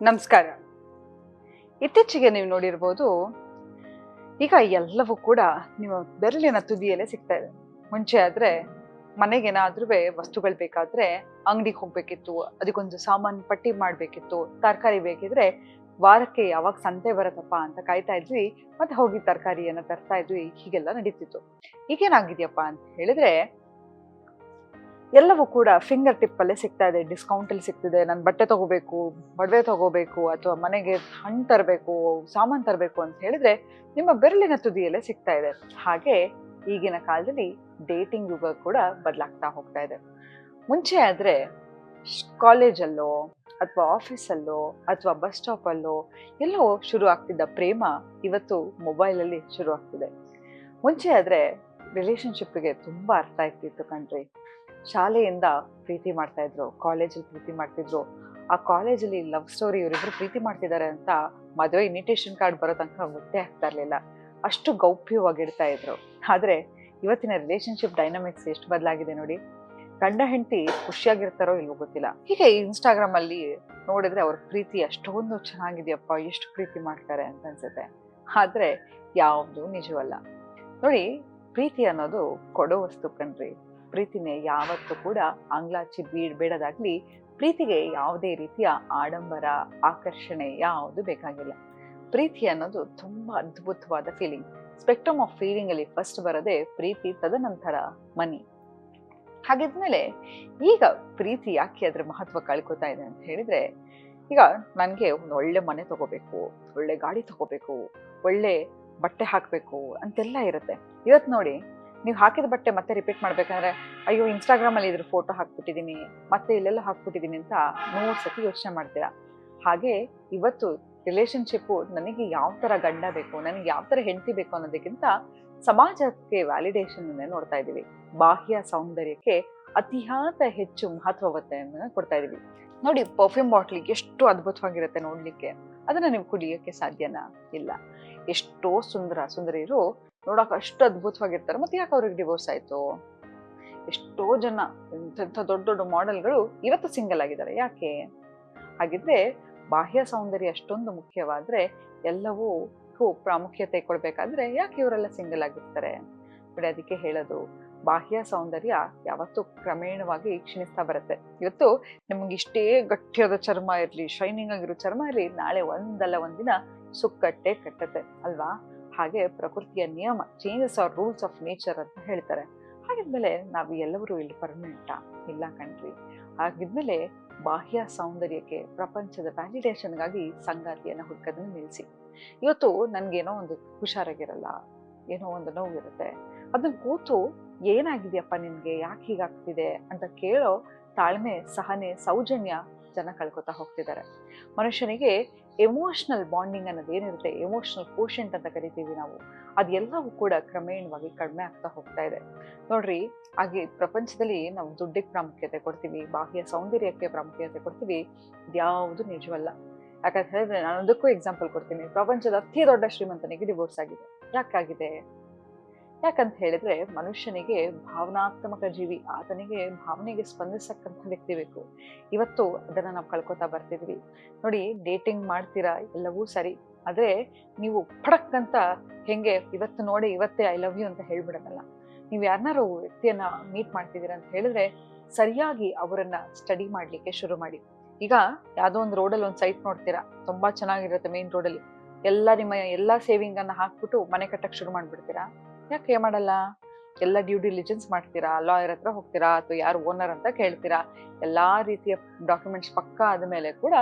ನಮಸ್ಕಾರ. ಇತ್ತೀಚೆಗೆ ನೀವು ನೋಡಿರ್ಬೋದು, ಈಗ ಎಲ್ಲವೂ ಕೂಡ ನಿಮ್ಮ ಬೆರಳಿನ ತುದಿಯಲ್ಲೇ ಸಿಗ್ತಾ ಇದೆ. ಮುಂಚೆ ಆದ್ರೆ ಮನೆಗೇನಾದ್ರೂ ವಸ್ತುಗಳು ಬೇಕಾದ್ರೆ ಅಂಗಡಿಗೆ ಹೋಗ್ಬೇಕಿತ್ತು, ಅದಕ್ಕೊಂದು ಸಾಮಾನು ಪಟ್ಟಿ ಮಾಡ್ಬೇಕಿತ್ತು, ತರಕಾರಿ ಬೇಕಿದ್ರೆ ವಾರಕ್ಕೆ ಯಾವಾಗ ಸಂತೆ ಬರತ್ತಪ್ಪ ಅಂತ ಕಾಯ್ತಾ ಇದ್ವಿ, ಮತ್ತೆ ಹೋಗಿ ತರಕಾರಿಯನ್ನ ತರ್ತಾ ಇದ್ವಿ. ಹೀಗೆಲ್ಲ ನಡೀತಿತ್ತು. ಈಗೇನಾಗಿದೆಯಪ್ಪ ಅಂತ ಹೇಳಿದ್ರೆ, ಎಲ್ಲವೂ ಕೂಡ ಫಿಂಗರ್ ಟಿಪ್ ಅಲ್ಲೇ ಸಿಗ್ತಾ ಇದೆ. ಡಿಸ್ಕೌಂಟ್ ಅಲ್ಲಿ ಸಿಗ್ತಿದೆ. ನಾನು ಬಟ್ಟೆ ತಗೋಬೇಕು, ಒಡವೆ ತಗೋಬೇಕು, ಅಥವಾ ಮನೆಗೆ ಹಣ್ಣು ತರಬೇಕು, ಸಾಮಾನು ತರಬೇಕು ಅಂತ ಹೇಳಿದ್ರೆ ನಿಮ್ಮ ಬೆರಳಿನ ತುದಿಯಲ್ಲೇ ಸಿಗ್ತಾ ಇದೆ. ಹಾಗೆ ಈಗಿನ ಕಾಲದಲ್ಲಿ ಡೇಟಿಂಗ್ ಯುಗ ಕೂಡ ಬದಲಾಗ್ತಾ ಹೋಗ್ತಾ ಇದೆ. ಮುಂಚೆ ಆದ್ರೆ ಕಾಲೇಜಲ್ಲೋ ಅಥವಾ ಆಫೀಸಲ್ಲೋ ಅಥವಾ ಬಸ್ ಸ್ಟಾಪ್ ಅಲ್ಲೋ ಎಲ್ಲೋ ಶುರು ಆಗ್ತಿದ್ದ ಪ್ರೇಮ ಇವತ್ತು ಮೊಬೈಲ್ ಅಲ್ಲಿ ಶುರು ಆಗ್ತಿದೆ. ಮುಂಚೆ ಆದ್ರೆ ರಿಲೇಶನ್ಶಿಪ್ಗೆ ತುಂಬಾ ಅರ್ಥ ಇರ್ತಿತ್ತು ಕಣ್ರಿ. ಶಾಲೆಯಿಂದ ಪ್ರೀತಿ ಮಾಡ್ತಾ ಇದ್ರು, ಕಾಲೇಜಲ್ಲಿ ಪ್ರೀತಿ ಮಾಡ್ತಿದ್ರು. ಆ ಕಾಲೇಜಲ್ಲಿ ಲವ್ ಸ್ಟೋರಿ, ಇವರಿಬ್ರು ಪ್ರೀತಿ ಮಾಡ್ತಿದ್ದಾರೆ ಅಂತ ಮದುವೆ ಇನ್ವಿಟೇಷನ್ ಕಾರ್ಡ್ ಬರೋ ತನಕ ಗೊತ್ತೇ ಆಗ್ತಾ ಇರ್ಲಿಲ್ಲ. ಅಷ್ಟು ಗೌಪ್ಯವಾಗಿಡ್ತಾ ಇದ್ರು. ಆದ್ರೆ ಇವತ್ತಿನ ರಿಲೇಶನ್ಶಿಪ್ ಡೈನಾಮಿಕ್ಸ್ ಎಷ್ಟು ಬದಲಾಗಿದೆ ನೋಡಿ. ಗಂಡ ಹೆಂಡತಿ ಖುಷಿಯಾಗಿರ್ತಾರೋ ಇಲ್ವೋ ಗೊತ್ತಿಲ್ಲ. ಹೀಗೆ ಇನ್ಸ್ಟಾಗ್ರಾಮ್ ಅಲ್ಲಿ ನೋಡಿದ್ರೆ ಅವ್ರ ಪ್ರೀತಿ ಅಷ್ಟೊಂದು ಚೆನ್ನಾಗಿದೆಯಪ್ಪ, ಎಷ್ಟು ಪ್ರೀತಿ ಮಾಡ್ತಾರೆ ಅಂತ ಅನ್ಸುತ್ತೆ. ಆದ್ರೆ ಯಾವುದು ನಿಜವಲ್ಲ ನೋಡಿ. ಪ್ರೀತಿ ಅನ್ನೋದು ಕೊಡೋ ವಸ್ತು ಕಣ್ರಿ. ಪ್ರೀತಿನೇ ಯಾವತ್ತೂ ಕೂಡ ಆಂಗ್ಲಾಚಿ ಬೇಡದಾಗ್ಲಿ. ಪ್ರೀತಿಗೆ ಯಾವುದೇ ರೀತಿಯ ಆಡಂಬರ, ಆಕರ್ಷಣೆ ಯಾವುದು ಬೇಕಾಗಿಲ್ಲ. ಪ್ರೀತಿ ಅನ್ನೋದು ತುಂಬಾ ಅದ್ಭುತವಾದ ಫೀಲಿಂಗ್. ಸ್ಪೆಕ್ಟ್ರಮ್ ಆಫ್ ಫೀಲಿಂಗ್ ಅಲ್ಲಿ ಫಸ್ಟ್ ಬರೋದೇ ಪ್ರೀತಿ, ತದನಂತರ ಮನಿ. ಹಾಗಿದ್ಮೇಲೆ ಈಗ ಪ್ರೀತಿ ಯಾಕೆ ಅದ್ರ ಮಹತ್ವ ಕಳ್ಕೊತಾ ಇದೆ ಅಂತ ಹೇಳಿದ್ರೆ, ಈಗ ನನ್ಗೆ ಒಂದು ಒಳ್ಳೆ ಮನೆ ತಗೋಬೇಕು, ಒಳ್ಳೆ ಗಾಡಿ ತಗೋಬೇಕು, ಒಳ್ಳೆ ಬಟ್ಟೆ ಹಾಕ್ಬೇಕು ಅಂತೆಲ್ಲ ಇರುತ್ತೆ. ಇವತ್ತು ನೋಡಿ, ನೀವು ಹಾಕಿದ ಬಟ್ಟೆ ಮತ್ತೆ ರಿಪೀಟ್ ಮಾಡ್ಬೇಕಂದ್ರೆ, ಅಯ್ಯೋ ಇನ್ಸ್ಟಾಗ್ರಾಮ್ ಅಲ್ಲಿ ಇದ್ರ ಫೋಟೋ ಹಾಕ್ಬಿಟ್ಟಿದೀನಿ, ಮತ್ತೆ ಇಲ್ಲೆಲ್ಲ ಹಾಕ್ಬಿಟ್ಟಿದೀನಿ ಅಂತ 100 ಸತಿ ಯೋಚನೆ ಮಾಡ್ತೀರಾ. ಹಾಗೆ ಇವತ್ತು ರಿಲೇಶನ್ಶಿಪ್ಪು ನನಗೆ ಯಾವ ತರ ಗಂಡ ಬೇಕು, ನನಗೆ ಯಾವ ತರ ಹೆಂಡತಿ ಬೇಕು ಅನ್ನೋದಕ್ಕಿಂತ ಸಮಾಜಕ್ಕೆ ವ್ಯಾಲಿಡೇಷನ್ ನೋಡ್ತಾ ಇದೀವಿ. ಬಾಹ್ಯ ಸೌಂದರ್ಯಕ್ಕೆ ಅತಿಯಾದ ಹೆಚ್ಚು ಮಹತ್ವವತೆಯನ್ನು ಕೊಡ್ತಾ ಇದೀವಿ. ನೋಡಿ, ಪರ್ಫ್ಯೂಮ್ ಬಾಟ್ಲಿ ಎಷ್ಟು ಅದ್ಭುತವಾಗಿರುತ್ತೆ ನೋಡ್ಲಿಕ್ಕೆ. ಅದನ್ನ ನೀವು ಕುಡಿಯೋಕೆ ಸಾಧ್ಯನಾ? ಇಲ್ಲ. ಎಷ್ಟೋ ಸುಂದರಿಯರು ನೋಡಕ್ ಅಷ್ಟು ಅದ್ಭುತವಾಗಿರ್ತಾರೆ, ಮತ್ತೆ ಯಾಕೆ ಅವ್ರಿಗೆ ಡಿವೋರ್ಸ್ ಆಯ್ತು? ಎಷ್ಟೋ ಜನ ಇಂಥ ದೊಡ್ಡ ದೊಡ್ಡ ಮಾಡೆಲ್ಗಳು ಇವತ್ತು ಸಿಂಗಲ್ ಆಗಿದ್ದಾರೆ. ಯಾಕೆ? ಹಾಗಿದ್ರೆ ಬಾಹ್ಯ ಸೌಂದರ್ಯ ಅಷ್ಟೊಂದು ಮುಖ್ಯವಾದ್ರೆ ಎಲ್ಲವೂ ಪ್ರಾಮುಖ್ಯತೆ ಕೊಡ್ಬೇಕಾದ್ರೆ ಯಾಕೆ ಇವರೆಲ್ಲ ಸಿಂಗಲ್ ಆಗಿರ್ತಾರೆ? ನೋಡಿ, ಅದಕ್ಕೆ ಹೇಳೋದು, ಬಾಹ್ಯ ಸೌಂದರ್ಯ ಯಾವತ್ತೂ ಕ್ರಮೇಣವಾಗಿ ಕ್ಷೀಣಿಸ್ತಾ ಬರುತ್ತೆ. ಇವತ್ತು ನಿಮ್ಗೆ ಇಷ್ಟೇ ಗಟ್ಟಿಯಾದ ಚರ್ಮ ಇರ್ಲಿ, ಶೈನಿಂಗ್ ಆಗಿರೋ ಚರ್ಮ ಇರ್ಲಿ, ನಾಳೆ ಒಂದಲ್ಲ ಒಂದಿನ ಸುಕ್ಕಟ್ಟೆ ಕಟ್ಟತ್ತೆ ಅಲ್ವಾ? ಹಾಗೆ ಪ್ರಕೃತಿಯ ನಿಯಮ, changes are rules of nature ಅಂತ ಹೇಳ್ತಾರೆ. ಹಾಗಿದ್ಮೇಲೆ ನಾವು ಎಲ್ಲರೂ ಇಲ್ಲಿ ಪರ್ಮನೆಂಟಾ? ಇಲ್ಲ ಕಣ್ರಿ. ಹಾಗಿದ್ಮೇಲೆ ಬಾಹ್ಯ ಸೌಂದರ್ಯಕ್ಕೆ, ಪ್ರಪಂಚದ ವ್ಯಾಲಿಡೇಷನ್ಗಾಗಿ ಸಂಗಾತಿಯನ್ನ ಹುಡುಕೋದನ್ನ ನಿಲ್ಲಿಸಿ. ಇವತ್ತು ನನ್ಗೇನೋ ಒಂದು ಹುಷಾರಾಗಿರಲ್ಲ, ಏನೋ ಒಂದು ನೋವಿರುತ್ತೆ, ಅದನ್ನ ಕೂತು ಏನಾಗಿದೆಯಪ್ಪ ನಿನ್ಗೆ, ಯಾಕೆ ಹೀಗಾಗ್ತಿದೆ ಅಂತ ಕೇಳೋ ತಾಳ್ಮೆ, ಸಹನೆ, ಸೌಜನ್ಯ ಜನ ಕಳ್ಕೊತಾ ಹೋಗ್ತಿದ್ದಾರೆ. ಮನುಷ್ಯನಿಗೆ ಎಮೋಷನಲ್ ಬಾಂಡಿಂಗ್ ಅನ್ನೋದು ಏನಿರುತ್ತೆ, ಎಮೋಷನಲ್ ಕೋಶೆಂಟ್ ಅಂತ ಕರಿತೀವಿ ನಾವು, ಅದೆಲ್ಲವೂ ಕೂಡ ಕ್ರಮೇಣವಾಗಿ ಕಡಿಮೆ ಆಗ್ತಾ ಹೋಗ್ತಾ ಇದೆ ನೋಡ್ರಿ. ಹಾಗೆ ಪ್ರಪಂಚದಲ್ಲಿ ನಾವು ದುಡ್ಡಿಗೆ ಪ್ರಾಮುಖ್ಯತೆ ಕೊಡ್ತೀವಿ, ಬಾಹ್ಯ ಸೌಂದರ್ಯಕ್ಕೆ ಪ್ರಾಮುಖ್ಯತೆ ಕೊಡ್ತೀವಿ. ಇದ್ಯಾವುದು ನಿಜವಲ್ಲ. ಯಾಕಂತ ಹೇಳಿದ್ರೆ, ನಾನು ಅದಕ್ಕೂ ಎಕ್ಸಾಂಪಲ್ ಕೊಡ್ತೀನಿ. ಪ್ರಪಂಚದ ಅತಿ ದೊಡ್ಡ ಶ್ರೀಮಂತನಿಗೆ ಡಿವೋರ್ಸ್ ಆಗಿದೆ. ಯಾಕಾಗಿದೆ? ಯಾಕಂತ ಹೇಳಿದ್ರೆ, ಮನುಷ್ಯನಿಗೆ ಭಾವನಾತ್ಮಕ ಜೀವಿ, ಆತನಿಗೆ ಭಾವನೆಗೆ ಸ್ಪಂದಿಸಕ್ಕಂಥ ವ್ಯಕ್ತಿ ಬೇಕು. ಇವತ್ತು ಅದನ್ನ ನಾವು ಕಳ್ಕೊತಾ ಬರ್ತಿದ್ವಿ ನೋಡಿ. ಡೇಟಿಂಗ್ ಮಾಡ್ತೀರಾ, ಎಲ್ಲವೂ ಸರಿ. ಆದ್ರೆ ನೀವು ಫಡಕ್ ಅಂತ ಹೆಂಗೆ ಇವತ್ತು ನೋಡಿ ಇವತ್ತೇ ಐ ಲವ್ ಯು ಅಂತ ಹೇಳ್ಬಿಡೋದಲ್ಲ. ನೀವು ಯಾರನ್ನಾರು ವ್ಯಕ್ತಿಯನ್ನ ಮೀಟ್ ಮಾಡ್ತಿದ್ದೀರಾ ಅಂತ ಹೇಳಿದ್ರೆ, ಸರಿಯಾಗಿ ಅವರನ್ನ ಸ್ಟಡಿ ಮಾಡ್ಲಿಕ್ಕೆ ಶುರು ಮಾಡಿ. ಈಗ ಯಾವ್ದೋ ಒಂದು ರೋಡಲ್ಲಿ ಒಂದು ಸೈಟ್ ನೋಡ್ತೀರಾ, ತುಂಬಾ ಚೆನ್ನಾಗಿರುತ್ತೆ ಮೇನ್ ರೋಡಲ್ಲಿ. ನಿಮ್ಮ ಎಲ್ಲಾ ಸೇವಿಂಗ್ ಅನ್ನ ಹಾಕ್ಬಿಟ್ಟು ಮನೆ ಕಟ್ಟಕ್ ಶುರು ಮಾಡ್ಬಿಡ್ತೀರಾ. ಯಾಕೆ ಮಾಡಲ್ಲ? ಎಲ್ಲ ಡ್ಯೂ ಡಿಲಿಜೆನ್ಸ್ ಮಾಡ್ತೀರಾ, ಲಾಯರ್ ಹತ್ರ ಹೋಗ್ತೀರಾ, ಅಥವಾ ಯಾರು ಓನರ್ ಅಂತ ಕೇಳ್ತೀರಾ, ಎಲ್ಲಾ ರೀತಿಯ ಡಾಕ್ಯುಮೆಂಟ್ಸ್ ಪಕ್ಕಾ ಆದ್ಮೇಲೆ ಕೂಡ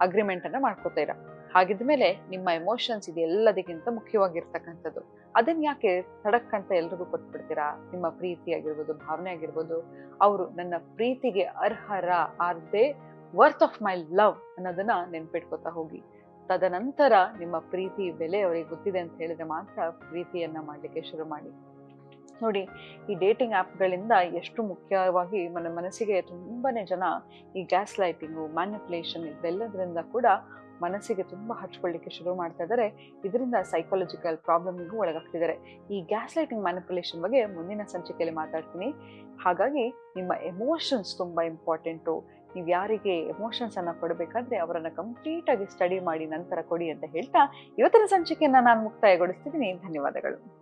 ಅಗ್ರಿಮೆಂಟ್ ಅನ್ನ ಮಾಡ್ಕೋತೀರಾ. ಹಾಗಿದ್ಮೇಲೆ ನಿಮ್ಮ ಎಮೋಷನ್ಸ್ ಇದೆ ಎಲ್ಲದಕ್ಕಿಂತ ಮುಖ್ಯವಾಗಿರ್ತಕ್ಕಂಥದ್ದು. ಅದನ್ನ ಯಾಕೆ ತಡಕ್ ಅಂತ ಎಲ್ರಿಗೂ ಕೊಟ್ಬಿಡ್ತೀರಾ? ನಿಮ್ಮ ಪ್ರೀತಿ ಆಗಿರ್ಬೋದು, ಭಾವನೆ ಆಗಿರ್ಬೋದು, ಅವರು ನನ್ನ ಪ್ರೀತಿಗೆ ಅರ್ಹರ, are they worth of my love ಅನ್ನೋದನ್ನ ನೆನ್ಪಿಟ್ಕೋತಾ ಹೋಗಿ. ತದನಂತರ ನಿಮ್ಮ ಪ್ರೀತಿ ಬೆಲೆ ಅವರಿಗೆ ಗೊತ್ತಿದೆ ಅಂತ ಹೇಳಿದ್ರೆ ಮಾತ್ರ ಪ್ರೀತಿಯನ್ನ ಮಾಡ್ಲಿಕ್ಕೆ ಶುರು ಮಾಡಿ. ನೋಡಿ, ಈ ಡೇಟಿಂಗ್ ಆ್ಯಪ್ಗಳಿಂದ ಎಷ್ಟು ಮುಖ್ಯವಾಗಿ ಮನಸ್ಸಿಗೆ ತುಂಬಾನೇ ಜನ ಈ ಗ್ಯಾಸ್ ಲೈಟಿಂಗು, ಮ್ಯಾನಿಪುಲೇಷನ್ ಇದೆಲ್ಲದರಿಂದ ಕೂಡ ಮನಸ್ಸಿಗೆ ತುಂಬಾ ಹಚ್ಕೊಳ್ಳಿಕ್ಕೆ ಶುರು ಮಾಡ್ತಾ ಇದ್ದಾರೆ. ಇದರಿಂದ ಸೈಕಾಲಜಿಕಲ್ ಪ್ರಾಬ್ಲಮ್ಗೂ ಒಳಗಾಗ್ತಿದ್ದಾರೆ. ಈ ಗ್ಯಾಸ್ ಲೈಟಿಂಗ್, ಮ್ಯಾನಿಪುಲೇಷನ್ ಬಗ್ಗೆ ಮುಂದಿನ ಸಂಚಿಕೆಯಲ್ಲಿ ಮಾತಾಡ್ತೀನಿ. ಹಾಗಾಗಿ ನಿಮ್ಮ ಎಮೋಷನ್ಸ್ ತುಂಬಾ ಇಂಪಾರ್ಟೆಂಟು. ನೀವು ಯಾರಿಗೆ ಎಮೋಷನ್ಸ್ ಅನ್ನ ಕೊಡಬೇಕಾದ್ರೆ ಅವರನ್ನ ಕಂಪ್ಲೀಟ್ ಆಗಿ ಸ್ಟಡಿ ಮಾಡಿ ನಂತರ ಕೊಡಿ ಅಂತ ಹೇಳ್ತಾ ಇವತ್ತಿನ ಸಂಚಿಕೆಯನ್ನ ನಾನು ಮುಕ್ತಾಯಗೊಳಿಸ್ತಿದ್ದೀನಿ. ಧನ್ಯವಾದಗಳು.